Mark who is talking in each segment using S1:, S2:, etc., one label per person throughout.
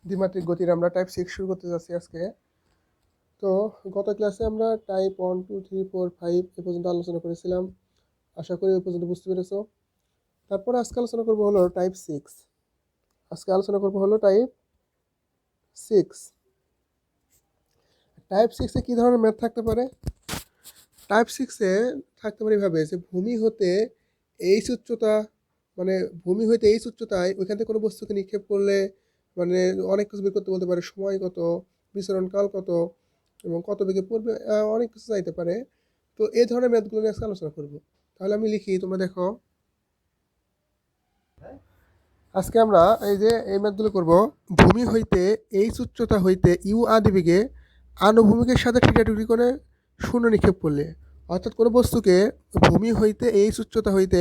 S1: দ্বিমাত্রিক গতির আমরা টাইপ 6 শুরু করতে যাচ্ছি আজকে। তো গত ক্লাসে আমরা টাইপ 1 2 3 4 5 এ পর্যন্ত আলোচনা করেছিলাম। আশা করি ওই পর্যন্ত বুঝতে পেরেছো। তারপরে আজকে আলোচনা করব হলো টাইপ 6। আজকে আলোচনা করব হলো টাইপ 6। টাইপ 6 এ কি ধরনের ম্যাথ থাকতে পারে? টাইপ 6 এ থাকতে পারে এভাবে যে ভূমি হতে এইচ উচ্চতা, মানে ভূমি হইতে এইচ উচ্চতায় ওইখান থেকে কোনো বস্তুকে নিক্ষেপ করলে মানে অনেক কিছু বের করতে বলতে পারে, সময় কত, বিচরণকাল কত এবং কত বেগে পড়বে, অনেক কিছু চাইতে পারে। তো এই ধরনের ম্যাথগুলো নিয়ে আজকে আলোচনা করব। তাহলে আমি লিখি, তোমরা দেখো। আজকে আমরা এই যে এই ম্যাথগুলো করব। ভূমি হইতে এইচ উচ্চতা হইতে ইউ আদি বেগে আনুভূমিকের সাথে থিটা ডিগ্রি কোণে শূন্য নিক্ষেপ করলে, অর্থাৎ কোনো বস্তুকে ভূমি হইতে এইচ উচ্চতা হইতে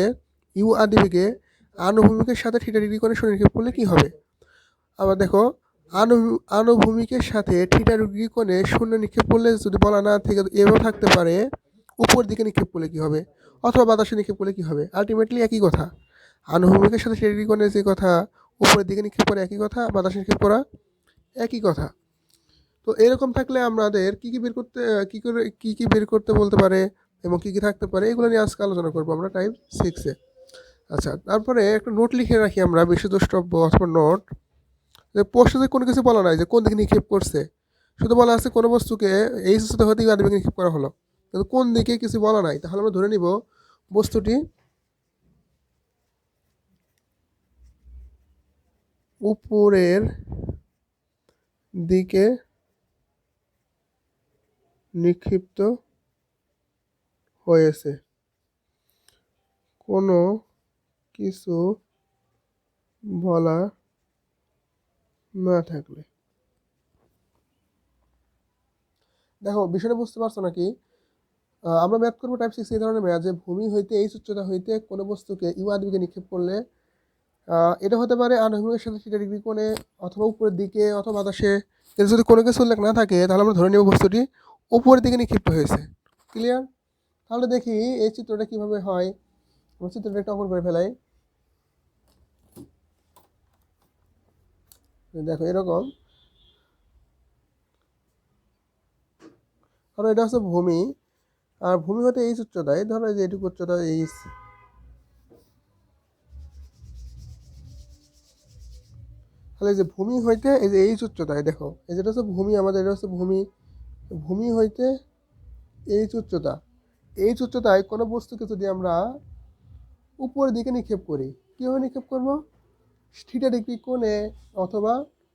S1: ইউ আদি বেগে আনুভূমিকের সাথে থিটা ডিগ্রি কোণে শূন্য নিক্ষেপ করলে কি হবে? আবার দেখো, আনুভূমিকের সাথে থিটা ডিগ্রি কোণে শূন্য নিক্ষেপ করলে যদি বলা না থেকে এভাবে থাকতে পারে, উপর দিকে নিক্ষেপ করলে কি হবে, অথবা বাতাসে নিক্ষেপ করলে কি হবে? আলটিমেটলি একই কথা। আনুভূমিকের সাথে থিটা ডিগ্রি কোণের যে কথা, উপরের দিকে নিক্ষেপ করা একই কথা, বাতাসে নিক্ষেপ করা একই কথা। তো এরকম থাকলে আমাদের কি কি বের করতে কি বের করতে বলতে পারে এবং কি কি থাকতে পারে, এগুলো নিয়ে আজকে আলোচনা করবো আমরা টাইপ 6-এ। আচ্ছা, তারপরে একটা নোট লিখে রাখি আমরা, বিশেষ দ্রষ্টব্য অথবা নোট। যে প্রশ্নে কোনো কিছু বলা নাই যে কোন দিকে নিক্ষেপ করছে, শুধু বলা আছে কোনো বস্তুকে এই উচ্চতা হতে আদি বেগে নিক্ষেপ করা হলো, কিন্তু কোন দিকে কিছু বলা নাই। তাহলে আমরা ধরে নিব বস্তুটি উপরের দিকে নিক্ষিপ্ত হয়েছে কোনো কিছু বলা না থাকলে। দেখো, বিষয়টা বুঝতে পারছো নাকি? আমরা ম্যাথ করবো টাইপ 6 এই ধরনের ম্যাথ যে ভূমি হইতে এই উচ্চতা হইতে কোনো বস্তুকে ইউ আদি বেগে নিক্ষেপ করলে এটা হতে পারে আনুভূমিকের সাথে থিটা ডিগ্রি কোণে, অথবা উপরের দিকে, অথবা বাতাসে। এর যদি কোনো কিছু উল্লেখ না থাকে তাহলে আমরা ধরে নেব বস্তুটি উপরের দিকে নিক্ষিপ্ত হয়েছে। ক্লিয়ার? তাহলে দেখি এই চিত্রটা কিভাবে হয়। আমরা চিত্রটা একটু অঙ্কন করে ফেলাই। দেখো এরকম, ধরো এটা হচ্ছে ভূমি, আর ভূমি হতে এইচ উচ্চতায়, ধরো যে এটুকু উচ্চতা এইচ, তাহলে যে ভূমি হইতে এই যে এইচ উচ্চতায়, দেখো এই যেটা হচ্ছে ভূমি, আমাদের এটা হচ্ছে ভূমি, ভূমি হইতে এইচ উচ্চতা, এইচ উচ্চতায় কোনো বস্তুকে যদি আমরা উপরের দিকে নিক্ষেপ করি, কীভাবে নিক্ষেপ করব? থিটা ডিগ্রি কোণে, অথবা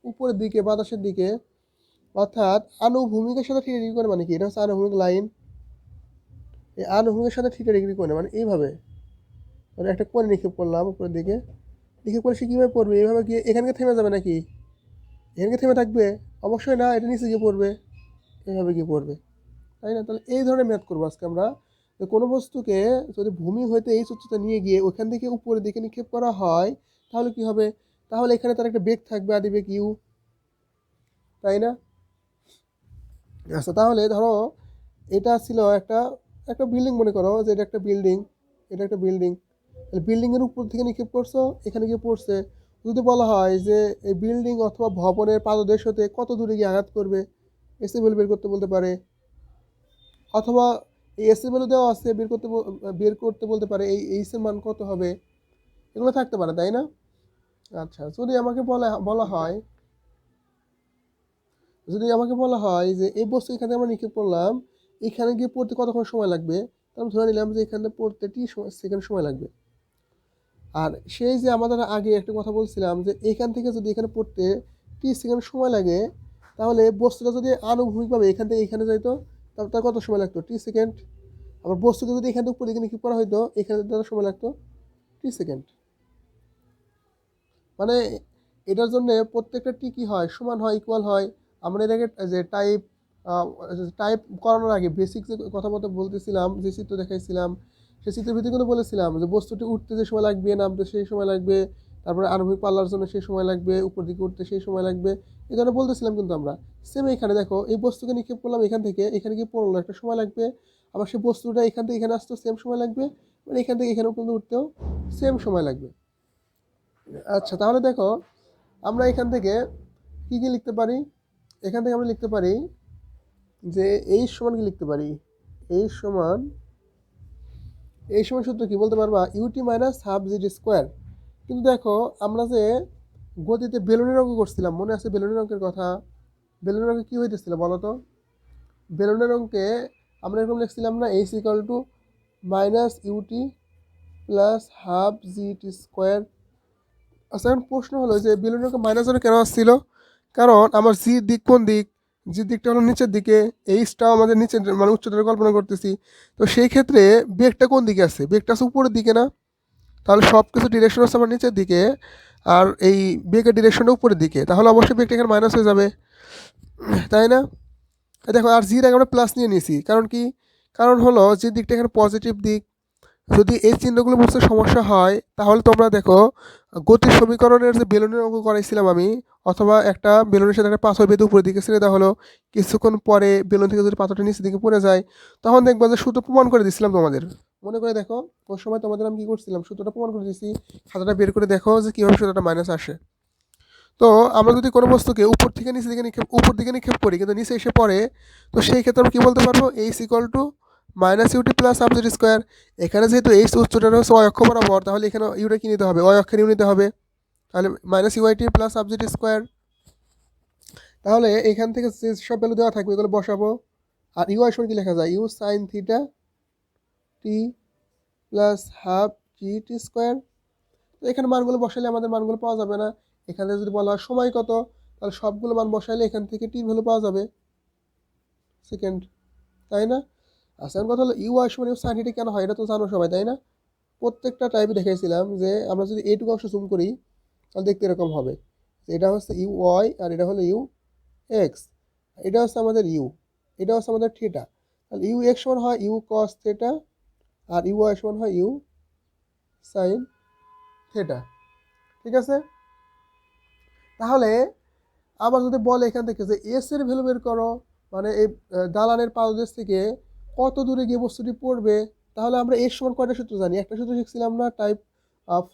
S1: উপরের দিকে, বাতাসের দিকে, অর্থাৎ আনুভূমিকের সাথে থিটা ডিগ্রি কোণে। মানে কি? এটা হচ্ছে আনুভূমিক লাইন, এই আনুভূমিকের সাথে থিটা ডিগ্রি কোণে, মানে এইভাবে, মানে একটা কোণে নিক্ষেপ করলাম উপরের দিকে, নিক্ষেপ করে সে কীভাবে পড়বে? এইভাবে গিয়ে এখানকে থেমে যাবে নাকি? এখানকে থেমে থাকবে? অবশ্যই না, এটা নিচে গিয়ে পড়বে, এভাবে গিয়ে পড়বে, তাই না? তাহলে এই ধরনের ম্যাথ করবো আজকে আমরা। যে কোনো বস্তুকে যদি ভূমি হইতে এই উচ্চতা নিয়ে গিয়ে ওইখান থেকে উপরের দিকে নিক্ষেপ করা হয়, তাহলে কি হবে? তাহলে এখানে তার একটা বেগ থাকবে, আদি বেগ ইউ, তাই না? আচ্ছা, তাহলে ধরো এটা ছিল একটা একটা বিল্ডিং, মনে করো যে এটা একটা বিল্ডিং, এটা একটা বিল্ডিং। তাহলে বিল্ডিংয়ের উপর থেকে নিক্ষেপ করছো, এখানে গিয়ে পড়ছে। যদি বলা হয় যে এই বিল্ডিং অথবা ভবনের পাদদেশ হতে কত দূরে গিয়ে আঘাত করবে, এসএমএল বের করতে বলতে পারে, অথবা এই এসএমএল দেওয়া আছে, বের করতে বলতে পারে এই এইচের মান কত হবে, এগুলো থাকতে পারে, তাই না? আচ্ছা, যদি আমাকে বলা হয় যে এই বস্তু এখানে আমরা নিক্ষেপ করলাম, এখানে গিয়ে পড়তে কতক্ষণ সময় লাগবে, তাহলে ধরে নিলাম যে এখানে পড়তে সেকেন্ড সময় লাগবে। আর সেই যে আমাদের আগে একটা কথা বলছিলাম যে এখান থেকে যদি এখানে পড়তে 30 সেকেন্ড সময় লাগে, তাহলে বস্তুটা যদি আনুভূমিকভাবে এখান থেকে এখানে যাইতো, তাহলে তার কত সময় লাগতো? 30 সেকেন্ড। আবার বস্তুকে যদি এখান থেকে উপর দিকে নিক্ষেপ করা হইতো, এখানে তার সময় লাগতো 30 সেকেন্ড। মানে এটার জন্য প্রত্যেকটা টি কি হয়? সমান হয়, ইকুয়াল হয়। আমরা এটাকে যে টাইপ করানোর আগে বেসিক যে কথা বলতেছিলাম, যে চিত্র দেখাইছিলাম, সেই চিত্রের ভিত্তি কিন্তু বলেছিলাম যে বস্তুটি উঠতে যে সময় লাগবে, নামতে সেই সময় লাগবে, তারপরে আণবিক পাল্লার জন্য সেই সময় লাগবে, উপর দিকে উঠতে সেই সময় লাগবে, এই ধরনের বলতেছিলাম কিন্তু আমরা। সেম এখানে দেখো, এই বস্তুকে নিক্ষেপ করলাম এখান থেকে, এখানে গিয়ে পড়লো, একটা সময় লাগবে। আবার সেই বস্তুটা এখান থেকে এখানে আসতেও সেম সময় লাগবে, মানে এখান থেকে এখানে পর্যন্ত উঠতেও সেম সময় লাগবে। আচ্ছা, তাহলে দেখো আমরা এখান থেকে কী কী লিখতে পারি? এখান থেকে আমরা লিখতে পারি যে এইচ সমান কি লিখতে পারি? এইচ সমান সূত্র কি বলতে পারবা? U t minus half g t square. কিন্তু দেখো আমরা যে গতিতে বেলুনের অঙ্ক করছিলাম, মনে আছে বেলুনের অঙ্কের কথা? বেলুনের অঙ্কে কী হইতেছিল বলো তো? বেলুনের অঙ্কে আমরা এরকম লিখছিলাম না, h equal to minus u t plus half g t square. আচ্ছা, এখন প্রশ্ন হলো যে বেলুনের অঙ্কে মাইনাস কেন আসছিল? কারণ আমার জি দিক কোন দিক? জি দিকটা হলো নিচের দিকে, এইচটাও আমাদের নিচের মানে উচ্চতার কল্পনা করতেছি। তো সেই ক্ষেত্রে বেগটা কোন দিকে আছে? বেগটা আছে উপরের দিকে না? তাহলে সব কিছু ডিরেকশন হচ্ছে আমার নিচের দিকে, আর এই বেগের ডিরেকশনটা উপরের দিকে, তাহলে অবশ্যই বেগটা এখানে মাইনাস হয়ে যাবে, তাই না? দেখো, আর জির আগে আমরা প্লাস নিয়ে নিয়েছি, কারণ কি? কারণ হলো যে দিকটা এখানে পজিটিভ দিক। যদি এই চিহ্নগুলো বুঝতে সমস্যা হয় তাহলে তোমরা দেখো, গতির সমীকরণের যে বেলুনের অঙ্ক করাইছিলাম আমি, অথবা একটা বেলুনের সাথে একটা পাথর বেঁধে উপরের দিকে ছেড়ে দেওয়া হলো, কিছুক্ষণ পরে বেলুন থেকে যদি পাথরটা নিচের দিকে পড়ে যায়, তখন দেখবা যে সূত্র প্রমাণ করে দিচ্ছিলাম তোমাদের। মনে করে দেখো, ওই সময় তোমাদের আমি কী করছিলাম, সূত্রটা প্রমাণ করে দিচ্ছি। খাতাটা বের করে দেখো যে কীভাবে সূত্রটা মাইনাস আসে। তো আমরা যদি কোনো বস্তুকে উপর থেকে নিচের দিকে উপর দিকে নিক্ষেপ করি কিন্তু নিচে এসে পড়ে, তো সেই ক্ষেত্রে আমরা কী বলতে পারবো? H equal to minus u t plus half z square. এখানে যেহেতু এইচ উচ্চটা হচ্ছে অয় অক্ষ বরাবর, তাহলে এখানে ইউটা কী নিতে হবে? অয় অক্ষের ইউ নিতে হবে। তাহলে minus u i t plus half z square. তাহলে এখান থেকে যে সব ভ্যালু দেওয়া থাকবে এগুলো বসাবো। আর ইউ আসলে কী লেখা যায়? U sine theta t plus half g t square. তো এখানে মানগুলো বসালে আমাদের মানগুলো পাওয়া যাবে না। এখানে যদি বলা হয় সময় কত, তাহলে সবগুলো মান বসাইলে এখান থেকে টির ভ্যালু পাওয়া যাবে, সেকেন্ড, তাই না? আচ্ছা, কথা হলো ইউ আর সমান ইউ সাইন থিটা কেন হয় এটা তো জানো সবাই, তাই না? প্রত্যেকটা টাইপে দেখাইছিলাম যে আমরা যদি এইটুকু অংশ জুম করি তাহলে দেখতে এরকম হবে। এটা হচ্ছে ইউ ওয়াই আর এটা হলো ইউ এক্স। এটা হচ্ছে আমাদের ইউ, এটা হচ্ছে আমাদের থিটা। তাহলে ইউ এক্স সমান হয় ইউ কস থিটা আর ইউ ওয়াই সমান হয় ইউ সাইন থিটা। ঠিক আছে? তাহলে আবার যদি বলে এখান থেকে যে এস এর ভ্যালু বের করো, মানে এই দালানের পাদদেশ থেকে কত দূরে গিয়ে বস্তুটি পড়বে, তাহলে আমরা এর সমান কয়টা সূত্র জানি? একটা সূত্র শিখছিলাম না, টাইপ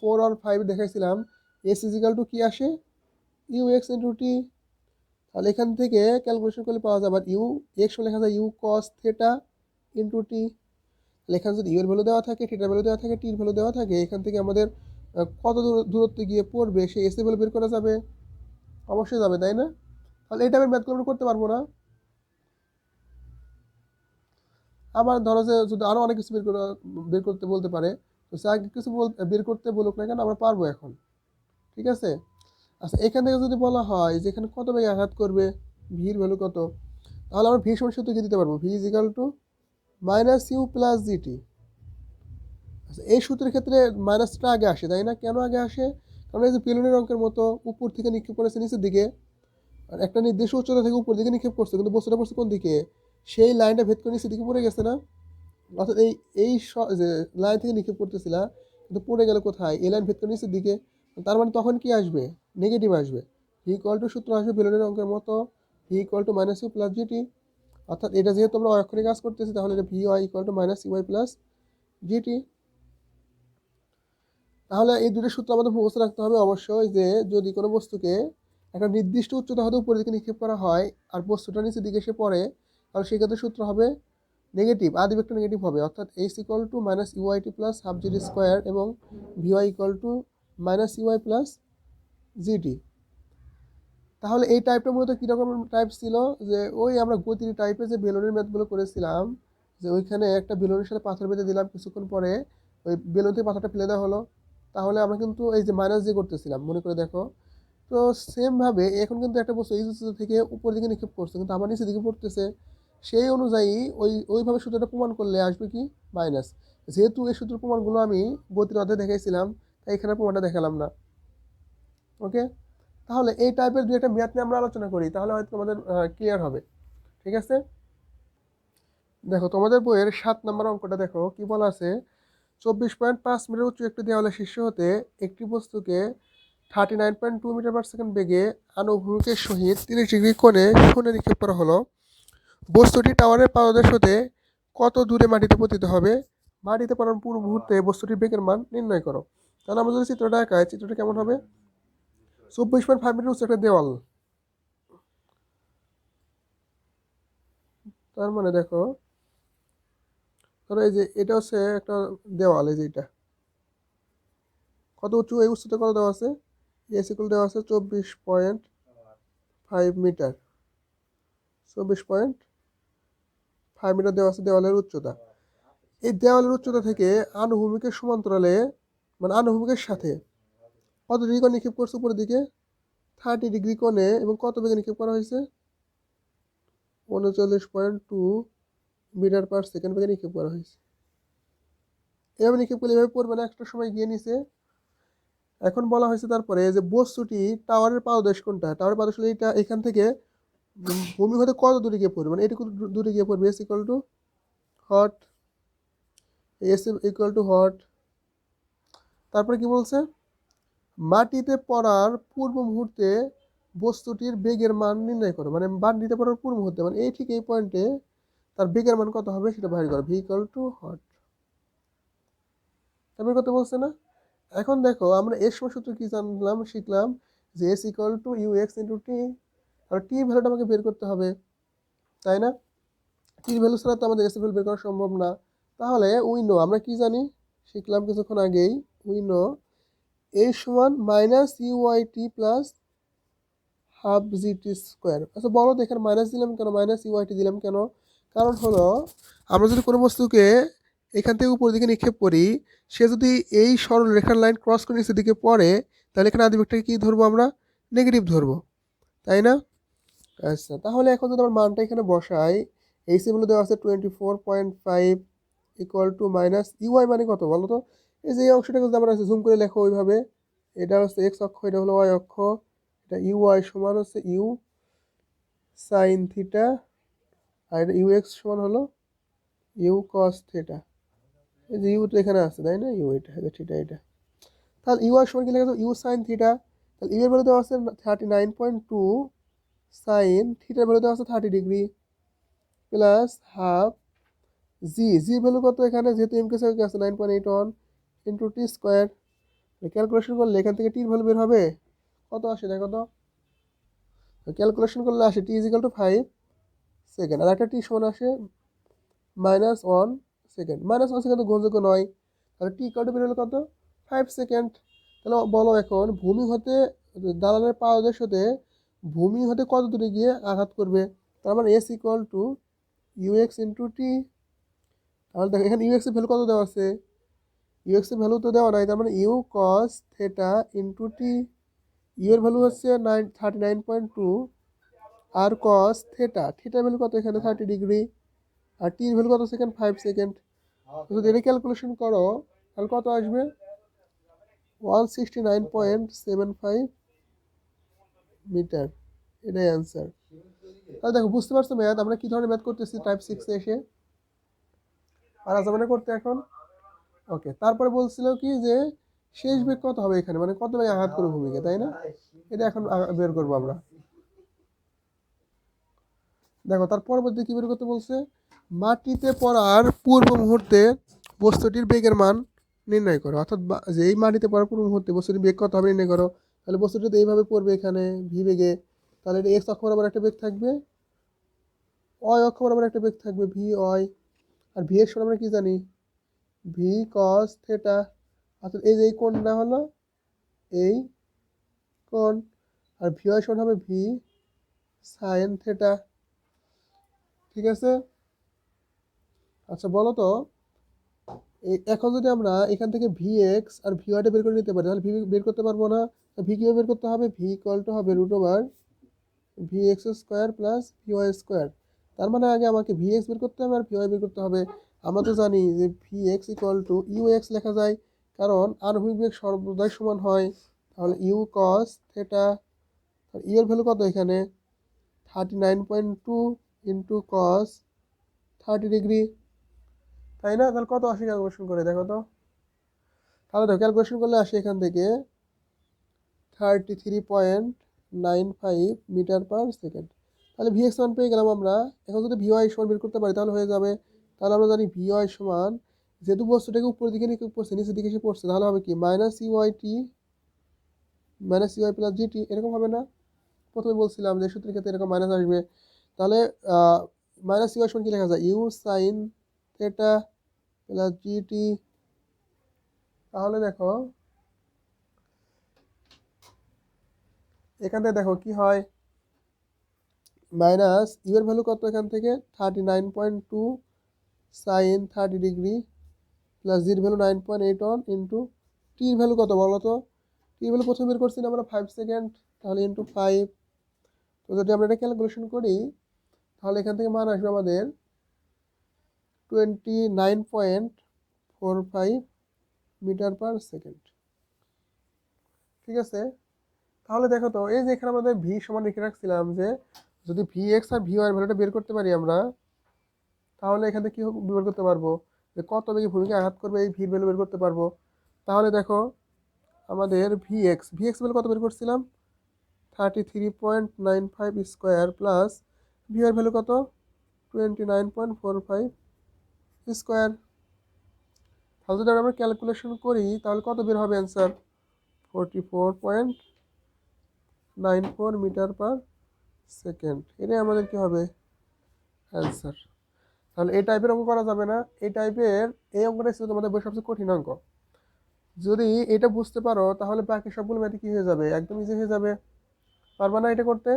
S1: 4 আর 5 দেখাইছিলাম। এস ইজিক্যাল টু কি আসে? You x into t. তাহলে এখান থেকে ক্যালকুলেশন করলে পাওয়া যাবে ইউ এক্স লেখা যায় you cos theta into t. তাহলে এখানে যদি ইউ এর ভ্যালু দেওয়া থাকে, থিটার ভ্যালু দেওয়া থাকে, টির ভ্যালু দেওয়া থাকে, এখান থেকে আমাদের কত দূরত্বে গিয়ে পড়বে সেই এস এর ভ্যালু বের করা যাবে। অবশ্যই যাবে, তাই না? তাহলে এই টাইপের ম্যাথগুলো আমরা করতে পারবো না? আবার ধরো যে যদি আরও অনেক কিছু বের করতে বলতে পারে, তো সে আগে কিছু বের করতে বলুক না কেন, আমরা পারবো এখন। ঠিক আছে? আচ্ছা, এখান থেকে যদি বলা হয় যে এখানে কত বেগে আঘাত করবে, ভির ভ্যালু কত, তাহলে আমরা ভি সমান সূত্র কি দিতে পারবো? V is equal to minus u plus g t. আচ্ছা, এই সূত্রের ক্ষেত্রে মাইনাসটা আগে আসে, তাই না? কেন আগে আসে? কারণ এই যে বেলুনের অঙ্কের মতো উপর থেকে নিক্ষেপ করেছে নিচের দিকে, আর একটা নির্দিষ্ট উচ্চতা থেকে উপর দিকে নিক্ষেপ করছে, কিন্তু বস্তুটা পড়ছে কোন দিকে? সেই লাইনটা ভেদ করে নিচের দিকে পড়ে গেছে না? অর্থাৎ এই এই যে লাইন থেকে নিক্ষেপ করতেছিলা, কিন্তু পড়ে গেল কোথায়? এই লাইন ভেদ করে নিচের দিকে। তার মানে তখন কি আসবে? নেগেটিভ আসবে। ভি ইকুয়াল টু সূত্র আসবে বেলুনের অঙ্কের মতো, v equal to minus u plus g t. অর্থাৎ এটা যেহেতু আমরা অক্ষরে কাজ করতেছি, তাহলে এটা v y equal to minus UI plus g t. তাহলে এই দুটো সূত্র আমাদের মুখস্থ রাখতে হবে অবশ্যই, যে যদি কোনো বস্তুকে একটা নির্দিষ্ট উচ্চতা হতে উপরের দিকে নিক্ষেপ করা হয় আর বস্তুটা নিচের দিকে এসে পড়ে, তাহলে সেক্ষেত্রে সূত্র হবে নেগেটিভ, আদি ভেক্টর নেগেটিভ হবে। অর্থাৎ h equal to minus u i t plus half g t square এবং v y equal to minus UI plus g t. তাহলে এই টাইপটা মূলত কীরকম টাইপ ছিল? যে ওই আমরা গতির টাইপে যে বেলুনের ম্যাথগুলো করেছিলাম, যে ওইখানে একটা বেলুনের সাথে পাথর বেঁধে দিলাম, কিছুক্ষণ পরে ওই বেলুন থেকে পাথরটা ফেলে দেওয়া হলো, তাহলে আমরা কিন্তু এই যে মাইনাস দিয়ে করতেছিলাম, মনে করে দেখো। তো সেমভাবে এখন কিন্তু একটা বস্তু এই উচ্চতা থেকে উপর দিকে নিক্ষেপ করছে, কিন্তু আমার নিচের দিকে পড়তেছে। সেই অনুযায়ী ওইভাবে সূত্রটা প্রমাণ করলে আসবে কি? মাইনাস। যেহেতু এই সূত্র প্রমাণগুলো আমি গতির অধ্যায়ে দেখাইছিলাম, তাই এখানে প্রমাণটা দেখালাম না। ওকে? তাহলে এই টাইপের দু একটা ম্যাথ নিয়ে আমরা আলোচনা করি, তাহলে হয়তো তোমাদের ক্লিয়ার হবে। ঠিক আছে? দেখো তোমাদের বইয়ের 7 নম্বর অঙ্কটা দেখো কি বলা আছে। 24.5 মিটার উঁচু একটি দেওয়ালের শীর্ষ হতে একটি বস্তুকে 39.2 মিটার পার সেকেন্ড বেগে আনুভূমিকের সহিত 30 ডিগ্রি কোণে শূন্যে নিক্ষেপ করা হলো। বস্তুটি টাওয়ারের পাদদেশ হতে কত দূরে মাটিতে পতিত হবে? মাটিতে পড়ার পুরো মুহূর্তে বস্তুটির বেগের মান নির্ণয় করো। তাহলে আমরা যদি চিত্রটা আঁকাই, চিত্রটা কেমন হবে? 24.5 মিটার উঁচু একটা দেওয়াল, তার মানে দেখো, ধরো এই যে এটা হচ্ছে একটা দেওয়াল, এই যে এটা কত উঁচু, এই উচ্চতা কত দেওয়া আছে, এস ইকুয়াল দেওয়া আছে 24.5 মিটার, 24.5 মিটার দেওয়া আছে দেওয়ালের উচ্চতা। এই দেওয়ালের উচ্চতা থেকে আনুভূমিকের সমান্তরালে, মানে আনুভূমিকের সাথে কত ডিগ্রি কোণে নিক্ষেপ করছে উপরের দিকে, 30 ডিগ্রি কোণে, এবং কত বেগে নিক্ষেপ করা হয়েছে, 39.2 মিটার পার সেকেন্ড বেগে নিক্ষেপ করা হয়েছে। এভাবে নিক্ষেপ করলে এভাবে পড়বে না, একটা সময় গিয়ে নিচে। এখন বলা হয়েছে তারপরে যে বস্তুটি টাওয়ারের পাদদেশ কোনটা, টাওয়ারের পাদদেশ হলে এটা এখান থেকে ভূমি হতে কত দূরে গিয়ে পড়বে, মানে এটুকু দূরে গিয়ে পড়বে, S equal too hot, S equal too hot. তারপরে কি বলছে, মাটিতে পড়ার পূর্ব মুহূর্তে বস্তুটির বেগের মান নির্ণয় করো, মানে মাটিতে পড়ার পূর্ব মুহূর্তে, মানে এই ঠিক এই পয়েন্টে তার বেগের মান কত হবে সেটা বাইর করো, ভি ইকুয়াল টু হট। তারপরে কত বলছে না। এখন দেখো আমরা এর সময় সূত্র কি জানলাম, শিখলাম যে s equal to u x into t, আর টি ভ্যালুটা আমাকে বের করতে হবে, তাই না। টির ভ্যালু ছাড়া তো আমাদের এস এর ভ্যালু বের করা সম্ভব না। তাহলে উইনো আমরা কি জানি, শিখলাম কিছুক্ষণ আগেই, উইনো এই সমান মাইনাস ইউআই টি plus half g t square. আচ্ছা বলো তো এখানে মাইনাস দিলাম কেন, মাইনাস ইউআইটি দিলাম কেন? কারণ হলো আমরা যদি কোনো বস্তুকে এখান থেকে উপরের দিকে নিক্ষেপ করি, সে যদি এই সরল রেখার লাইন ক্রস করে নিচের দিকে পড়ে, তাহলে এখানে আদিবেগটাকে কী ধরবো আমরা, নেগেটিভ ধরবো, তাই না। আচ্ছা তাহলে এখন যদি আমার মানটা এখানে বসাই, এই সিগুলো দেওয়া আছে 24.5 ইকুয়াল টু মাইনাস ইউআই মানে কত বলো তো। এই যে এই অংশটাকে যদি আমরা জুম করে লেখো ওইভাবে, এটা হচ্ছে এক্স অক্ষ, এটা হলো ওয়াই অক্ষ, এটা ইউআই সমান হচ্ছে ইউ সাইন থিটা, আর এটা ইউ এক্স সমান হলো ইউ কস থিটা। এই যে ইউ তো এখানে আছে তাই না, ইউ এটা থিটা এটা, তাহলে ইউআই সমান কি লেখা যাবে, ইউ সাইন থিটা। তাহলে ইউ এর ভ্যালু দেওয়া আছে 39.2, সাইন থিটার ভ্যালু দেওয়া আছে 30 ডিগ্রি, প্লাস হাফ জি ভ্যালু কত এখানে, যেহেতু এম কে স্কয়ার আছে 9.81 ইন্টু টি স্কোয়ার। ক্যালকুলেশন করলে এখান থেকে টির ভ্যালু বের হবে কত আসে দেখো তো, ক্যালকুলেশন করলে আসে টি ইজিক্যাল টু 5 সেকেন্ড, আর একটা টি সমান আসে -1 সেকেন্ড, -1 সেকেন্ড তো গ্রহণযোগ্য নয়, তাহলে টি ইকুয়াল টু বের হলো কত, 5 সেকেন্ড। তাহলে বলো এখন ভূমি হতে দালানের পাদদেশ হতে ভূমি হতে কত দূরে গিয়ে আঘাত করবে, তার মানে s equal to u x into t. তাহলে দেখো এখানে ইউ এক্স এর ভ্যালু কত দেওয়া আছে, ইউ এক্স এর ভ্যালু তো দেওয়া নাই, তার মানে u cos theta into t. U এর ভ্যালু হচ্ছে 39.2, আর কস থেটা, থিটার ভ্যালু কত এখানে 30 ডিগ্রি, আর টির ভ্যালু কত সেকেন্ড, 5 সেকেন্ড। যদি এটা ক্যালকুলেশন করো তাহলে কত আসবে, 169.75 মিটার, এটাই অ্যান্সার। তাহলে দেখো বুঝতে পারছো ম্যাথ আমরা কি ধরনের ম্যাথ করতেছি টাইপ 6 এসে, আর আজামানে করতে এখন। ওকে তারপরে বলছিল কি যে শেষ বেগ কত হবে এখানে, মানে কত বেগে আঘাত করবে ভূমিকে, তাই না, এটা এখন বের করবো আমরা। দেখো তার পরবর্তী কি বের করতে বলছে, মাটিতে পড়ার পূর্ব মুহূর্তে বস্তুটির বেগের মান নির্ণয় করো, অর্থাৎ যে এই মাটিতে পড়ার পূর্ব মুহূর্তে বস্তুটির বেগ কত হবে নির্ণয় করো। তাহলে বস্তুটি তো এইভাবে পড়বে এখানে ভি বেগে, তাহলে এটা এক্স অক্ষ বরাবর একটা বেগ থাকবে, ওয়াই অক্ষ বরাবর একটা বেগ থাকবে ভি ওয়াই, আর ভি এক্স আমরা কি জানি, ভি কস থেটা, অর্থাৎ এই যে এই কোণটা হলো এই কোণ, আর ভি ওয়াই সমান হবে ভি সাইন থেটা, ঠিক আছে। আচ্ছা বলো তো এখন যদি আমরা এখান থেকে ভি এক্স আর ভি ওয়াইটা বের করে নিতে পারি, তাহলে ভি বের করতে পারবো না, ভি কীভাবে বের করতে হবে, ভি ইকুয়াল টু হবে √, v x square plus v y square. তার মানে আগে আমাকে ভি এক্স বের করতে হবে আর ভি ওয়াই বের করতে হবে। আমরা তো জানি যে v x equal to u x লেখা যায়, কারণ আনুভূমিক বেগ সর্বদাই সমান হয়। তাহলে ইউ কস থেটা, ইউ এর ভ্যালু কত এখানে 39.2 ইন্টু কস 30 ডিগ্রি, তাই না। তাহলে কত আসে ক্যালকুলেশন করে দেখো তো, তাহলে দেখো ক্যালকুলেশন করলে আসে এখান থেকে 33.95 মিটার পার সেকেন্ড। তাহলে ভি এক্স মান পেয়ে গেলাম আমরা। এখন যদি ভি ওয়াই সমান বের করতে পারি তাহলে হয়ে যাবে। তাহলে আমরা জানি ভি ওয়াই সমান, যেহেতু বস্তুটাকে উপরের দিকে নিয়ে পড়ছে নিচের দিকে এসে পড়ছে, তাহলে হবে কি মাইনাস ইউআই টি মাইনাস ইউআই প্লাস জিটি, এরকম হবে না। প্রথমে বলছিলাম যে সূত্রের ক্ষেত্রে এরকম মাইনাস আসবে। তাহলে মাইনাস ইউ সমান কি লেখা যায়, u sine theta plus g t. তাহলে দেখো এখান থেকে দেখো কি হয়, মাইনাস ইউ এর ভ্যালু কত এখান থেকে 39.2 সাইন 30 ডিগ্রি প্লাস জির ভ্যালু 9.81 ইন্টু টির ভ্যালু কত বলো তো, টির ভ্যালু প্রথমে বের করছি না আমরা 5 সেকেন্ড, তাহলে ইন্টু 5। তো যদি আমরা এটা ক্যালকুলেশন করি তাহলে এখান থেকে মান আসবে আমাদের 29.45 মিটার পার সেকেন্ড। ঠিক আছে, তাহলে দেখো তো এই যে এখানে আমাদের ভি সমান রেখে রাখছিলাম যে যদি ভি এক্স আর ভি ওয়াই এর ভ্যালুটা বের করতে পারি আমরা, তাহলে এখান থেকে কী বের করতে পারবো যে কত বেগে ভূমিকে আঘাত করবে এই ভির ভ্যালু বের করতে পারবো। তাহলে দেখো আমাদের ভি এক্স ভ্যালু কত বের করছিলাম 33.95 square plus v y value কত 29.45 স্কোয়ার। তাহলে যদি আমরা ক্যালকুলেশন করি তাহলে কত বের হবে অ্যান্সার 44.94 মিটার পার সেকেন্ড। এটাই আমাদের কি হবে অ্যান্সার। তাহলে এই টাইপের অঙ্ক করা যাবে না, এই টাইপের এই অঙ্কটা ছিল তোমাদের বই সবচেয়ে কঠিন অঙ্ক। যদি এটা বুঝতে পারো তাহলে বাকি সবগুলো ম্যাথে কি হয়ে যাবে, একদম ইজি হয়ে যাবে। পারবা না এটা করতে?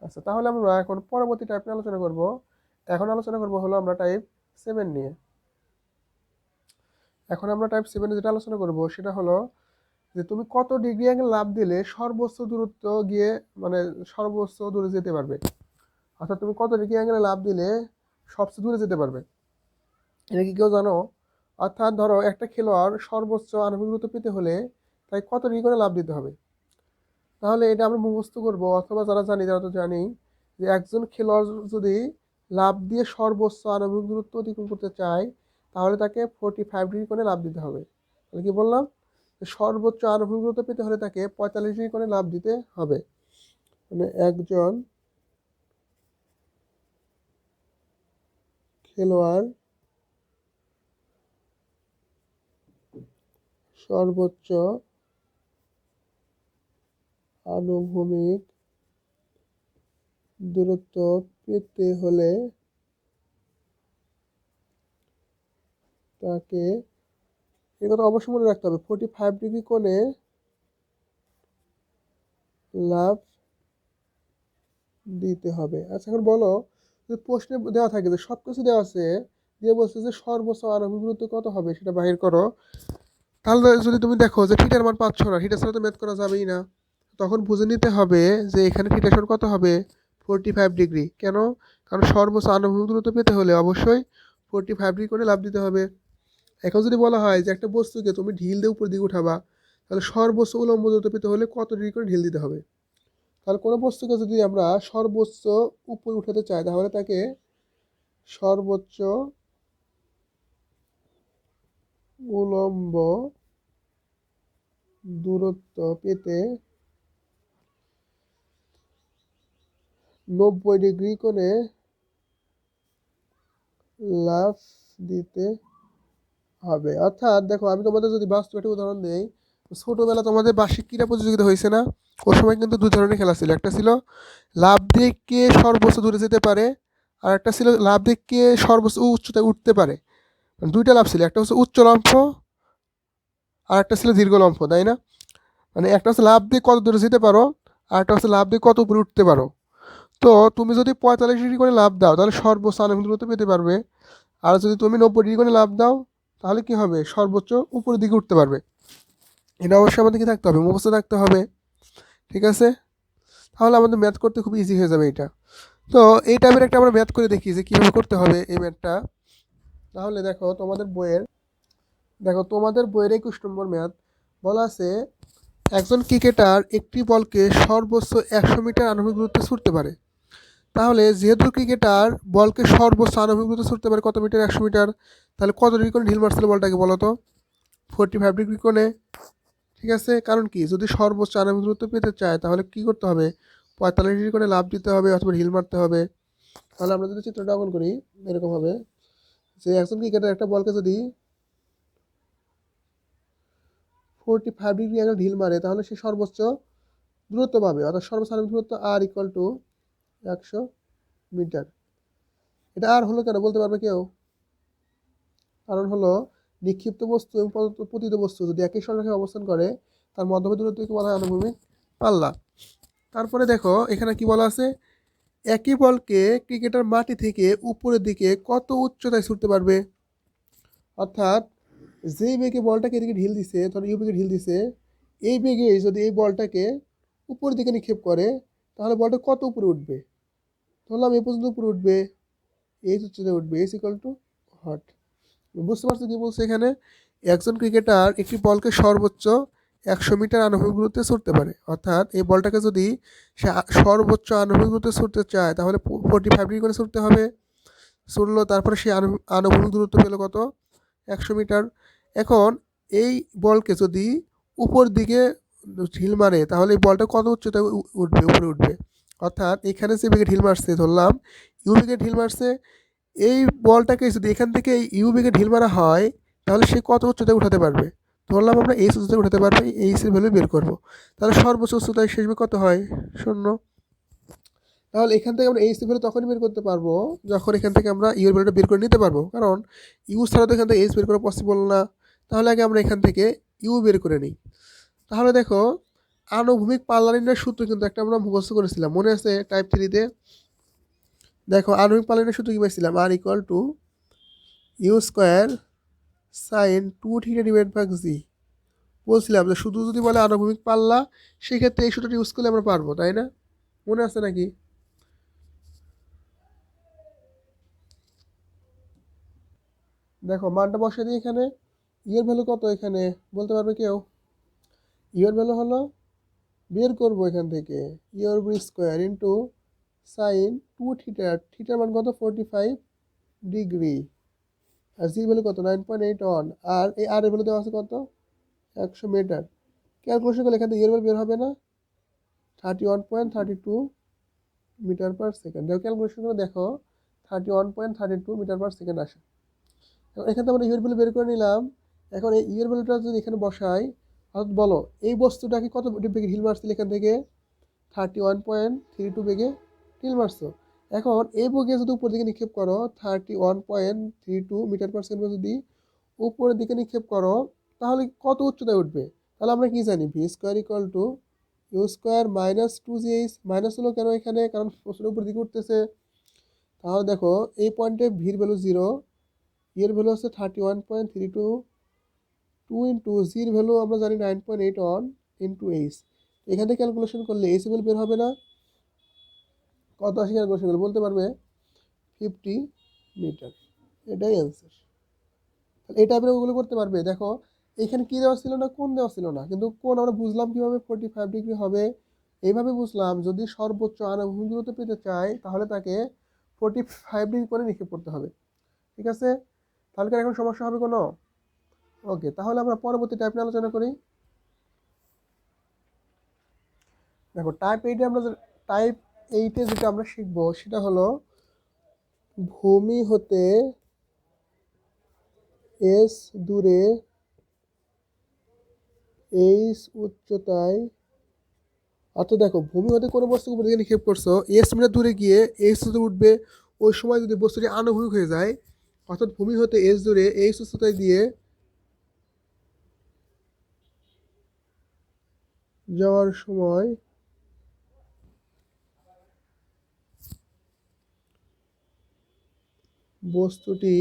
S1: আচ্ছা, তাহলে আমরা এখন পরবর্তী টাইপ নিয়ে আলোচনা করব। এখন আলোচনা করব হলো আমরা টাইপ 7 নিয়ে। এখন আমরা টাইপ 7 যেটা আলোচনা করব সেটা হলো যে তুমি কত ডিগ্রি অ্যাঙ্গেল লাফ দিলে সর্বোচ্চ দূরত্ব গিয়ে মানে সর্বোচ্চ দূরে যেতে পারবে, অর্থাৎ তুমি কত ডিগ্রি অ্যাঙ্গেলে লাফ দিলে সবচেয়ে দূরে যেতে পারবে, এটা কি কেউ জানো? অর্থাৎ ধরো একটা খেলোয়াড় সর্বোচ্চ আরোহী দূরত্ব পেতে হলে তাই কত ডিগ্রি করে লাফ দিতে হবে। তাহলে এটা আমরা মুখস্থ করব, অথবা যারা জানি তারা তো জানি যে একজন খেলোয়াড় যদি লাফ দিয়ে সর্বোচ্চ আরোহী দূরত্ব অতিক্রম করতে চায় তাহলে তাকে 45 ডিগ্রি করে লাফ দিতে হবে। তাহলে কি বললাম, সর্বোচ্চ আরোহী দূরত্ব পেতে হলে তাকে 45 ডিগ্রি করে লাফ দিতে হবে। মানে একজন খেলোয়াড় সর্বোচ্চ আনুভূমিক দূরত্ব পেতে হলে তাকে এই কথা অবশ্যই মনে রাখতে হবে 45 ডিগ্রি কোণে লাফ দিতে হবে। আচ্ছা এখন বলো, যদি প্রশ্নে দেওয়া থাকে যে সব কিছু দেওয়া আছে দিয়ে বলছে যে সর্বোচ্চ আরোহী দূরত্ব কত হবে সেটা বাহির করো, তাহলে যদি তুমি দেখো যে থিটার মান পাচ্ছ না, থিটার ছাড়া তো ম্যাথ করা যাবেই না, তখন বুঝে নিতে হবে যে এখানে থিটার সমান কত হবে 45 ডিগ্রি। কেন? কারণ সর্বোচ্চ আনুভূমিক দূরত্ব পেতে হলে অবশ্যই 45 ডিগ্রি করে লাফ দিতে হবে। এখন যদি বলা হয় যে একটা বস্তুকে তুমি ঢিল দিয়ে উপর দিকে উঠাবা, তাহলে সর্বোচ্চ উলম্ব দূরত্ব পেতে হলে কত ডিগ্রি করে ঢিল দিতে হবে। তাহলে কোনো বস্তুকে যদি আমরা সর্বোচ্চ উপরে উঠাতে চাই তাহলে তাকে সর্বোচ্চ উলম্ব দূরত্ব পেতে 90 ডিগ্রি কোণে লাফ দিতে হবে। অর্থাৎ দেখো আমি তোমাদের যদি বাস্তব একটা উদাহরণ দিই, ছোটোবেলা তোমাদের বার্ষিক ক্রীড়া প্রতিযোগিতা হয়েছে না, ওই সময় কিন্তু দুই ধরনের খেলা ছিল, একটা ছিল লাফ দিয়ে কে সর্বোচ্চ দূরে যেতে পারে, আর একটা ছিল লাফ দিয়ে কে সর্বোচ্চ উচ্চতায় উঠতে পারে। দুইটা লাফ ছিল, একটা হচ্ছে উচ্চ লম্ফ আর একটা ছিল দীর্ঘ লম্ফ, তাই না? মানে একটা হচ্ছে লাফ দিয়ে কত দূরে যেতে পারো আর একটা হচ্ছে লাফ দিয়ে কত উপরে উঠতে পারো। তো তুমি যদি 45 ডিগ্রি করে লাফ দাও তাহলে সর্বোচ্চ আনুভূমিক দূরত্ব পেতে পারবে, আর যদি তুমি 90 ডিগ্রি করে লাফ দাও তাহলে কি হবে সর্বোচ্চ উপরের দিকে উঠতে পারবে। এটা অবশ্যই আমাদের কি থাকতে হবে, মুখস্থ থাকতে হবে। ঠিক আছে, তাহলে আমাদের ম্যাথ করতে খুব ইজি হয়ে যাবে এটা। তো এই টাইপের একটা আমরা ম্যাথ করে দেখি যে কীভাবে করতে হবে এই ম্যাথটা। তাহলে তোমাদের বইয়ের 21 নম্বর ম্যাথ বলা আছে একজন ক্রিকেটার একটি বলকে সর্বোচ্চ 100 মিটার আনুভূমিক দূরত্বে ছুটতে পারে। তাহলে যেহেতু ক্রিকেটার বলকে সর্বোচ্চ আনুভূমিক দূরত্বে ছুটতে পারে কত মিটার 100 মিটার, তাহলে কত ডিগ্রি কোণে ঢিল মারছিল বলটাকে বলো তো 45 ডিগ্রি কোণে। ঠিক আছে, কারণ কি যদি সর্বোচ্চ আনুভূমিক দূরত্ব পেতে চায় তাহলে কি করতে হবে 45 ডিগ্রি কোণে লাফ দিতে হবে অথবা ঢিল মারতে হবে। তাহলে আমরা যদি চিত্রটা অঙ্কন করি এরকম হবে যে একজন ক্রিকেটার একটা বলকে যদি 45 ডিগ্রি অ্যাঙ্গেল ঢিল মারে তাহলে সে সর্বোচ্চ দূরত্ব পাবে, অর্থাৎ সর্বোচ্চ আনুভূমিক দূরত্ব আর ইকুয়াল টু 100 মিটার। এটা আর হলো কেন বলতে পারবে কেউ? কারণ হলো নিক্ষিপ্ত বস্তু এবং পতিত বস্তু যদি একই সরলরেখায় অবস্থান করে তার মধ্যবর্তী দূরত্বকে বলা হয় আনুভূমিক পাল্লা। তারপরে দেখো এখানে কি বলা আছে, একই বলকে ক্রিকেটার মাটি থেকে উপরের দিকে কত উচ্চতায় ছুটতে পারবে। অর্থাৎ যেই বেগে বলটাকে এদিকে ঢিল দিছে, ধরো ইউ বেগে ঢিল দিছে, এই বেগে যদি এই বলটাকে উপরের দিকে নিক্ষেপ করে তাহলে বলটা কত উপরে উঠবে? ধরলাম এই পর্যন্ত উপরে উঠবে, এই উচ্চতায় উঠবে, ইজ ইকুয়াল টু হট। বুঝতে পারছো কি বলছে এখানে? একজন ক্রিকেটার একটি বলকে সর্বোচ্চ 100 মিটার আনুভূমিক দূরত্বে ছুটতে পারে। অর্থাৎ এই বলটাকে যদি সে সর্বোচ্চ আনুভূমিক দূরত্বে ছুটতে চায় তাহলে 45 ডিগ্রি করে ছুটতে হবে। ছুটলো, তারপরে সে আনুভূমিক দূরত্ব পেলো কত? 100 মিটার। এখন এই বলকে যদি উপর দিকে ঢিল মারে তাহলে এই বলটা কত উচ্চতায় উঠবে, উপরে উঠবে। অর্থাৎ এখানে যে বেগে ঢিল মারছে, ধরলাম ইউ বেগে ঢিল মারছে, এই বলটাকে যদি এখান থেকে ইউ বেগে ঢিল মারা হয় তাহলে সে কত উচ্চতায় উঠাতে পারবে? ধরলাম আমরা এইচ উচ্চতায় উঠাতে পারবে, এইচ এর ভ্যালু বের করবো। তাহলে সর্বোচ্চ উচ্চতায় শেষ কত হয়? 0। তাহলে এখান থেকে আমরা এইচ এর ভ্যালু তখনই বের করতে পারবো যখন এখান থেকে আমরা ইউ এর ভ্যালুটা বের করে নিতে পারবো, কারণ ইউ ছাড়া তো এখান থেকে এইচ বের করা পসিবল না। তাহলে আগে আমরা এখান থেকে ইউ বের করে নিই। তাহলে দেখো আনুভূমিক পাল্লা নির্ণয়ের সূত্র কিন্তু একটা আমরা মুখস্থ করেছিলাম, মনে আছে টাইপ 3-তে? দেখো আনুভূমিক পাল্লা নির্ণয়ের সূত্র কি পাইছিলাম? R equal to u square sine 2θ divide by g. বলছিলাম যে শুধু যদি বলে আনুভূমিক পাল্লা সেক্ষেত্রে এই সূত্রটি ইউজ করলে আমরা পারবো, তাই না? মনে আছে নাকি? দেখো মানটা বসে দিই এখানে। ইয়ের ভ্যালু কত এখানে বলতে পারবে কেউ? ইয়ের ভ্যালু হলো, বের করবো এখান থেকে, ইয়ের স্কোয়ার ইন্টু সাইন 2θ, থিটার মান কত? 45 ডিগ্রি। আর জি ভ্যালু কত? 9.81। আর এই আর এর ভ্যালু দেওয়া আছে কত? 100 মিটার। ক্যালকুলেশন করলে এখান থেকে ইয়ের ভ্যালু বের হবে না? 31.32 মিটার পার সেকেন্ড। দেখো ক্যালকুলেশন করে দেখো 31.32 মিটার পার সেকেন্ড আসে। এখান থেকে আমরা ইয়ের ভ্যালু বের করে নিলাম। এখন এই ইয়ের ভ্যালুটা যদি এখানে বসাই, অর্থাৎ বলো এই বস্তুটাকে কত বেগে ঢিল মারছিল এখান থেকে? 31.32 বেগে ঢিল মারছো। এখন এই বেগে যদি উপর দিকে নিক্ষেপ করো 31.32 মিটার পার সেকেন্ড যদি উপরের দিকে নিক্ষেপ করো তাহলে কত উচ্চতায় উঠবে? তাহলে আমরা কি জানি? V square equal to u square minus 2gh। Minus হলো কেন এখানে? কারণ প্রশ্নের উপর দিকে উঠতেছে। তাহলে দেখো এই পয়েন্টে ভির ভ্যালু 0, এর ভ্যালু হচ্ছে 31.32, 2 ইন্টু জির ভ্যালু আমরা জানি 9.81 ইন্টু এইচ। এখান থেকে ক্যালকুলেশন করলে এইচ ভ্যালু বের হবে না? কত আসে ক্যালকুলেশন করলে বলতে পারবে? 50 মিটার। এটাই অ্যান্সার। এই টাইপের ওগুলো করতে পারবে। দেখো এখানে কি দেওয়া ছিল না, কোন দেওয়া ছিল না, কিন্তু কোন আমরা বুঝলাম কিভাবে 45 ডিগ্রি হবে? এইভাবে বুঝলাম যদি সর্বোচ্চ আনুভূমিক দূরত্ব পেতে চাই তাহলে তাকে 45 ডিগ্রি করে নিক্ষেপ করতে হবে। ঠিক আছে? তাহলে কি এখন সমস্যা হবে কোনো? ওকে, তাহলে আমরা পরবর্তী টাইপ নিয়ে আলোচনা করি। দেখো টাইপ 8-এ যেটা আমরা শিখবো সেটা হলো ভূমি হতে এস দূরে এইচ উচ্চতায়। অর্থাৎ দেখো ভূমি হতে কোনো বস্তুকে উপর দিকে নিক্ষেপ করছো, এস মিটার দূরে গিয়ে এইচ উচ্চতায় উঠবে। ওই সময় যদি বস্তুটি আনুভূমিক হয়ে যায়, অর্থাৎ ভূমি হতে এস দূরে এইচ উচ্চতায় দিয়ে যাওয়ার সময় বস্তুটি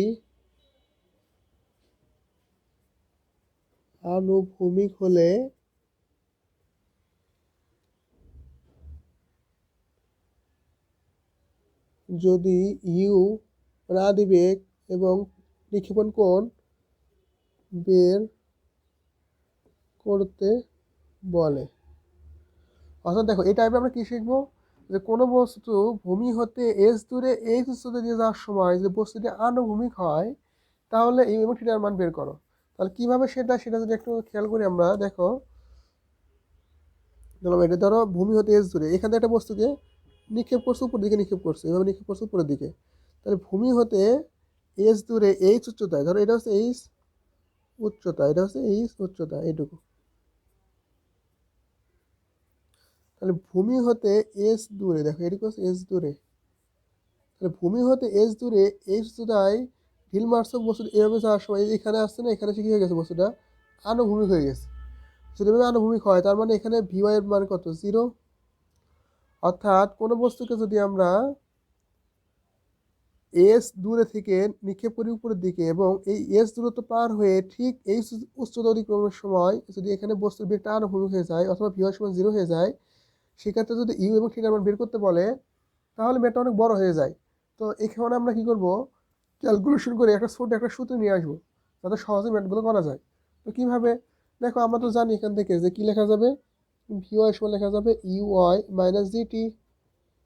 S1: আনুভূমিক হলে যদি ইউ আদিবেগ এবং নিক্ষেপণ কোণ বের করতে বলে। অর্থাৎ দেখো এই টাইপে আমরা কি শিখবো? যে কোনো বস্তু ভূমি হতে এস দূরে এইচ উচ্চতা দিয়ে যাওয়ার সময় যদি বস্তুটি আনুভূমিক হয় তাহলে ইউ এবং থিটার মান বের করো। তাহলে কিভাবে সেটা যদি একটু খেয়াল করি আমরা, দেখো এটা ধরো ভূমি হতে এস দূরে, এখান থেকে একটা বস্তুকে নিক্ষেপ করছে, উপর দিকে নিক্ষেপ করছে, এভাবে নিক্ষেপ করছে উপরের দিকে। তাহলে ভূমি হতে এস দূরে এইচ উচ্চতায়, ধরো এটা হচ্ছে এইচ উচ্চতা, এটা হচ্ছে এইচ উচ্চতা এইটুকু। তাহলে ভূমি হতে এস দূরে, দেখো এটুকু হচ্ছে এস দূরে, তাহলে ভূমি হতে এস দূরে এই উচ্চতায় ঢিল মার্সক বস্তুটা এভাবে যাওয়ার সময় এখানে আসছে না, এখানে কি হয়ে গেছে, বস্তুটা আনুভূমিক হয়ে গেছে। যদি এভাবে আনুভূমিক হয় তার মানে এখানে ভিওয়াই এর মান কত, 0। অর্থাৎ কোনো বস্তুকে যদি আমরা এস দূরে থেকে নিক্ষেপ করি উপরের দিকে এবং এই এস দূরত্ব পার হয়ে ঠিক এই উচ্চতা অতিক্রমের সময় যদি এখানে বস্তুর বেগটা আনুভূমিক হয়ে যায় অথবা ভিওয়াই সমান 0 হয়ে যায়, সেক্ষেত্রে যদি ইউ এবং থিটার মান বের করতে বলে তাহলে ম্যাথটা অনেক বড় হয়ে যায়। তো এখানে আমরা কি করব, ক্যালকুলেশন করে একটা ছোট একটা সূত্র নিয়ে আসবো যাতে সহজে ম্যাথগুলো করা যায়। তো কীভাবে, দেখো আমরা তো জানি এখান থেকে যে কী লেখা যাবে, ভিওয়াই সমান লেখা যাবে ইউআই মাইনাস জিটি,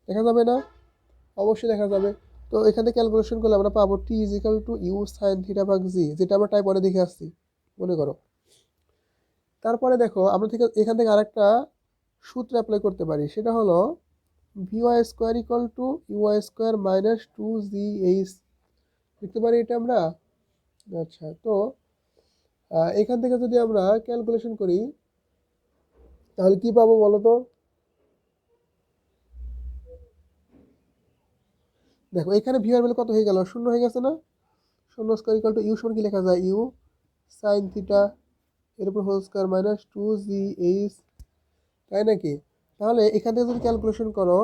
S1: লেখা যাবে না? অবশ্যই লেখা যাবে। তো এখান থেকে ক্যালকুলেশন করলে আমরা পাবো T is equal to U sine theta ভাগ জি, যেটা আমরা টাইপ 1 দেখে আসছি মনে করো। তারপরে দেখো আমরা ঠিক এখান থেকে আরেকটা সূত্র অ্যাপ্লাই করতে পারি, সেটা হলো v y square equal to u y square minus 2GH, লিখতে পারি এটা আমরা। আচ্ছা, তো এখান থেকে যদি আমরা ক্যালকুলেশন করি তাহলে কি পাবো বলো তো? দেখো এখানে ভিওয়াই ভ্যালু কত হয়ে গেল, 0 হয়ে গেছে না? 0 স্কোয়ার ইকাল টু ইউ সমান কি লেখা যায়, ইউ সাইন থিটা এর উপর হোল স্কোয়ার মাইনাস 2GH, তাই নাকি? তাহলে এখান থেকে যদি ক্যালকুলেশন করো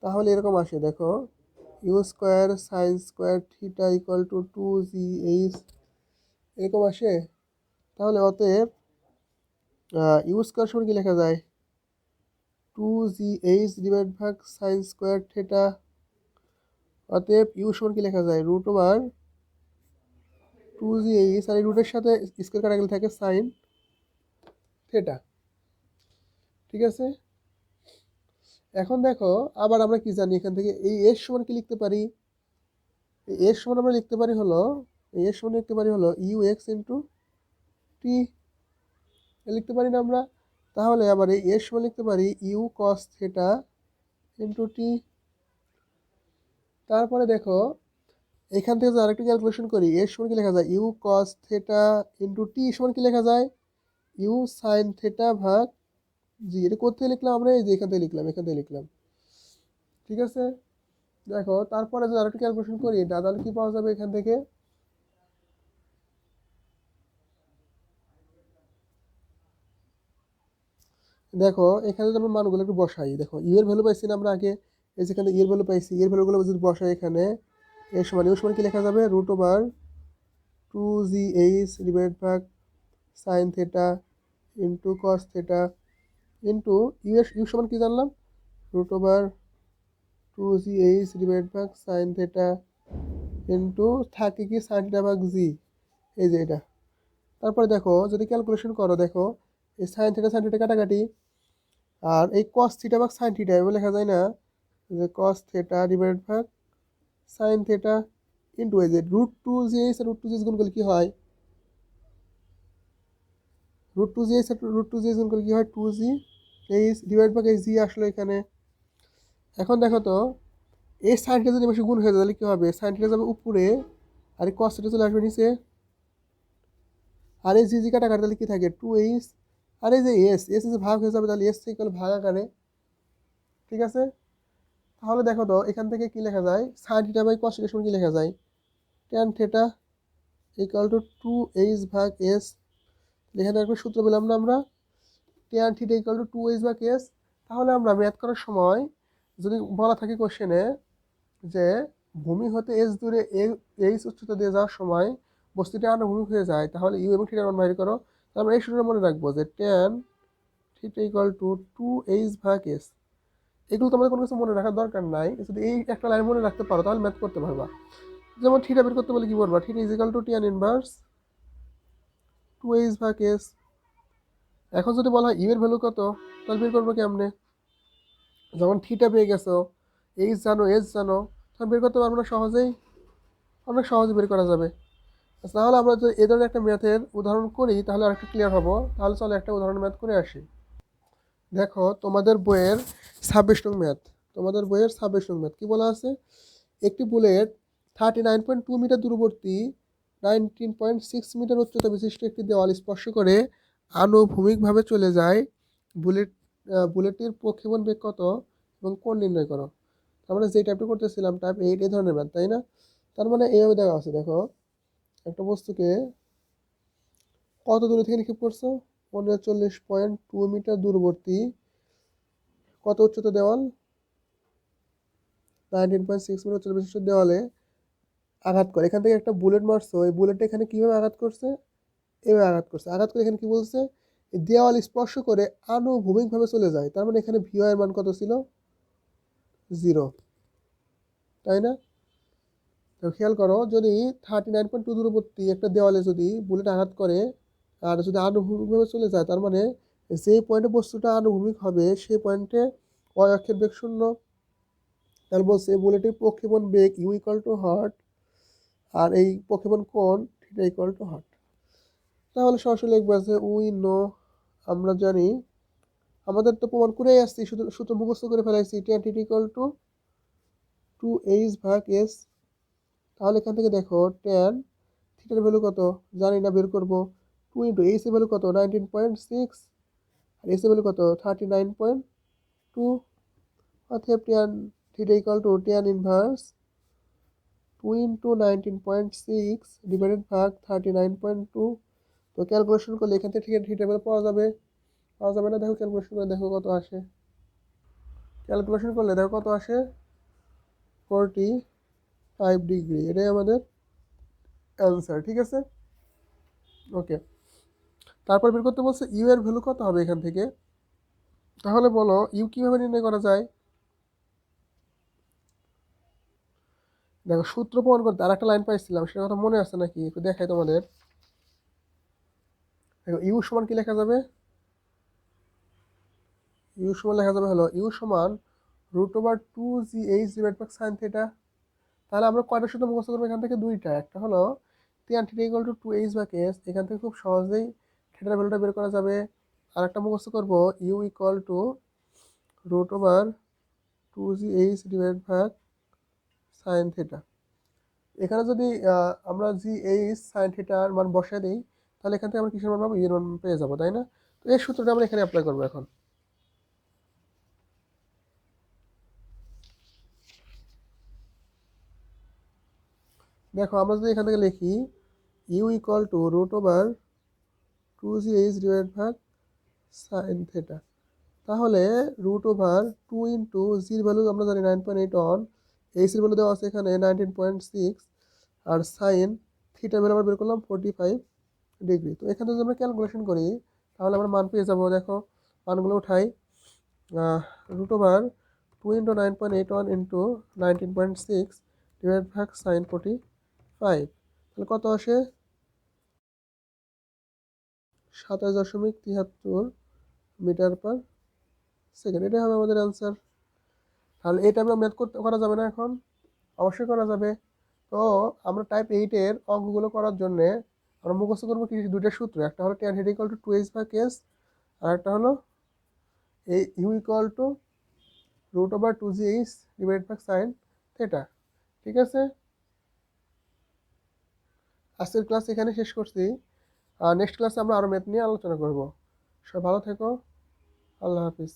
S1: তাহলে এরকম আসে, দেখো u square sine square theta equal to 2GH, এরকম আসে। তাহলে অতএব ইউ স্কোয়ার সমান কি লেখা যায়, 2GH ডিভাইড ভাগ সাইন স্কোয়ার থিটা, অতএব ইউ সমান কি লেখা যায়, রুট ওভার 2GH, আর এই রুটের সাথে স্কোয়ার কাটা গেলে থাকে সাইন থিটা। ঠিক আছে, এখন দেখো আবার আমরা কি জানি এখান থেকে এই এস সমান কি লিখতে পারি, এই এস সমান আমরা লিখতে পারি হলো, এই এস সমান লিখতে পারি হলো ইউ এক্স ইন্টু টি, লিখতে পারি না আমরা? তাহলে আবার এই এস সমান লিখতে পারি you cos theta into T. তারপরে দেখো এখান থেকে যদি আরেকটু ক্যালকুলেশন করি, এস সমান কি লেখা যায়, you cos theta into T সমান কি লেখা যায়, ইউ সাইন থিটা ভাগ জি। এটা কোথায় লিখলাম আমরা, এই যে এখান থেকে লিখলাম, এখান থেকে লিখলাম। ঠিক আছে, দেখো তারপরে যদি আরেকটু ক্যালকুলেশন করি এটা তাহলে কি পাওয়া যাবে এখান থেকে, দেখো এখানে যদি আমরা মানগুলো একটু বসাই, দেখো ইউ এর ভ্যালু পাইছি না আমরা আগে, এই যেখানে ইউ এর ভ্যালু পাইছি, এর ভ্যালুগুলো যদি বসাই এখানে, এর সমান ইউ সমান কি লেখা যাবে, রুট ওভার 2GH ডিভাইড ভাগ sine theta into cos theta into u সমান কি জানলাম, রুট ওভার 2GH ডিভাইড ভাগ সাইন থিটা ইন্টু থাকে কি সাইন থিটা ভাগ জি, এই যে এটা। তারপরে দেখো যদি ক্যালকুলেশন করো, দেখো এই সাইন থিটা কাটাকাটি, আর এই কস থিটা ভাগ সাইন থিটা এভাবে লেখা যায় না, যে কস থিটা ডিভাইড ভাগ সাইন থিটা ইন্টু এই যে √2GH আর √2GH গুণ করলে কি হয়, √2GH গুণ করলে কি হয়, 2GH ডিভাইড ভাগ এই জি আসলো এখানে। এখন দেখো তো এই সাইন থিটা যদি বেশি গুণ হয়ে যায় তাহলে কি হবে, সাইন থিটা যাবে উপরে আর এই কস থিটা চলে আসবে নিচে, আর এই জি কাটাকাটি তাহলে কি থাকে 2H, আর এই যে এস ভাগ হয়ে যাবে তাহলে এস থেকে ভাগ আকারে। ঠিক আছে, তাহলে দেখো তো এখান থেকে কি লেখা যায়, sine theta by cos theta সমান কি লেখা যায়, tan theta equal two 2H ভাগ এস। এখানে একটা সূত্র পেলাম না আমরা, tan theta equal two 2H ভাগ এস। তাহলে আমরা ম্যাথ করার সময় যদি বলা থাকে কোশ্চেনে যে ভূমি হতে এস দূরে এইচ উচ্চতা দিয়ে যাওয়ার সময় বস্তুটি আনুভূমিক হয়ে যায়, তাহলে ইউ এবং থিটার মান বাইর করো। তাহলে আমরা এই সূত্রটা মনে রাখবো যে tan theta equal two 2H ভাগ এস। এগুলো তোমাদের কোনো কিছু মনে রাখার দরকার নাই, যদি এই একটা লাইন মনে রাখতে পারো তাহলে ম্যাথ করতে পারবা। যেমন থিটা বের করতে বলে কি বলবা, theta is equal two tan inverse 2H ভাগ এস। এখন যদি বলা হয় ইউ এর ভ্যালু কত তাহলে বের করবো কেমনে, যখন থিটা পেয়ে গেছো, এইচ জানো, এস জানো, তখন বের করতে পারবো না সহজেই, অনেক সহজে বের করা যাবে। তাহলে আমরা যদি এ ধরনের একটা ম্যাথের উদাহরণ করি তাহলে আরেকটু ক্লিয়ার হবো। তাহলে চলো একটা উদাহরণ ম্যাথ করে আসি। দেখো তোমাদের বইয়ের 26 নং ম্যাথ, তোমাদের বইয়ের 26 নং ম্যাথ কি বলা আছে, একটি বুলেট 39.2 মিটার দূরবর্তী 19.6 মিটার উচ্চতা বিশিষ্ট একটি দেওয়াল স্পর্শ করে আনুভূমিকভাবে চলে যায়, বুলেটটির প্রক্ষেপণ বেগ কত এবং কোণ নির্ণয় করো। তার মানে যে টাইপটা করতেছিলাম টাইপ 8 এই ধরনের ম্যাথ, তাই না? তার মানে এইভাবে দেওয়া আছে, দেখো একটা বস্তুকে কত দূরে থেকে নিক্ষেপ করছো, 39.2 মিটার কত উচ্চতা দেওয়াল, 19.6 মিটার উচ্চতা বিশিষ্ট দেওয়ালে আঘাত করে। এখান থেকে একটা বুলেট মারছো, এই বুলেটটা এখানে কিভাবে আঘাত করছে, এভাবে আঘাত করছে। আঘাত করে এখানে কি বলছে, দেওয়াল স্পর্শ করে আনুভূমিকভাবে চলে যায়। তার মানে এখানে ভিও এর মান কত ছিল, 0, তাই না? তো খেয়াল করো, যদি 39.2 দূরবর্তী একটা দেওয়ালে যদি বুলেট আঘাত করে আর যদি আনুভূমিকভাবে চলে যায়, তার মানে যে পয়েন্টে বস্তুটা আনুভূমিক হবে সেই পয়েন্টে y অক্ষের বেগ 0। তাহলে বলছে বুলেটের প্রক্ষেপণ বেগ u ইকুয়াল টু হট, আর এই প্রক্ষেপণ কোণ থিটা ইকুয়াল টু হট। তাহলে সরাসরি লিখবো আছে উই নো, আমরা জানি, আমাদের তো প্রমাণ করেই আসছি, শুধু সূত্র মুখস্থ করে ফেলাইছি, tan theta equal to 2h/s। তাহলে এখান থেকে দেখো tan থিটার ভ্যালু কত জানি না, বের করবো। 2 ইন্টু এইচ এর ভ্যালু কত 19.6, আর এস এর ভ্যালু কত 39.2। অতএব tan theta equal two tan inverse 2 into 19.6 divided ভাগ 39.2। তো ক্যালকুলেশন করলে এখান থেকে থিটার ভ্যালু পাওয়া যাবে না, দেখো ক্যালকুলেশন করে দেখো কত আসে। ক্যালকুলেশন করলে দেখো কত আসে, 45 ডিগ্রি। এটাই আমাদের অ্যান্সার, ঠিক আছে। ওকে, তারপর বের করতে বলছে ইউ এর ভ্যালু কত হবে এখান থেকে। তাহলে বলো ইউ কিভাবে নির্ণয় করা যায়। দেখো সূত্র প্রমাণ করতে আর একটা লাইন পাইছিলাম, সেটা কথা মনে আছে নাকি, একটু দেখাই তোমাদের। দেখো ইউ সমান কি লেখা যাবে, ইউ সমান লেখা যাবে হলো ইউ সমান √2gh divide by sine theta. তাহলে আমরা কয়টা সূত্র মুখস্থ করবো এখান থেকে, দুইটা। একটা হলো tan theta equal to 2h/s, এখান থেকে খুব সহজেই থিটার ভ্যালুটা বের করা যাবে। আর একটা মুখস্থ করবো u equal to √2gh divide by sine theta. এখানে যদি আমরা gh সাইন থিটার মান বসায় দিই, তাহলে এখান থেকে আমরা কিসের মান পাবো, এর মান পেয়ে যাবো, তাই না? তো এই সূত্রটা আমরা এখানে অ্যাপ্লাই করবো এখন। দেখো আমরা যদি এখান থেকে লিখি u equal to √2gh divide by sine theta, তাহলে √2 ইন্টু জির ভ্যালু আমরা জানি 9.8, এইচ এর ভ্যালু দেওয়া আছে এখানে 19.6, আর সাইন থিটার ভ্যালু আমরা বের করলাম 45 ডিগ্রি। তো এখানে যদি আমরা ক্যালকুলেশন করি তাহলে আমরা মান পেয়ে যাবো। দেখো মানগুলো উঠাই, √2 ইন্টু 9.81 ইন্টু 19.6 ডিভাইড ভাগ সাইন 45, তাহলে কত আসে 27.73 মিটার পার সেকেন্ড। এটাই হবে আমাদের অ্যান্সার। তাহলে এটা আমরা ম্যাথ করা যাবে না এখন, অবশ্যই করা যাবে। তো আমরা টাইপ 8-এর অঙ্কগুলো করার জন্য আমরা মুখস্থ করবো কি, দুইটা সূত্র। একটা হলো tan theta equal to 2h/s, আর একটা হলো এই u equal to √2gh divide by sine theta, ঠিক আছে। আজকের ক্লাস এখানে শেষ করছি, আর নেক্সট ক্লাসে আমরা আরও ম্যাথ নিয়ে আলোচনা করব। সবাই ভালো থেকো, আল্লাহ হাফিজ।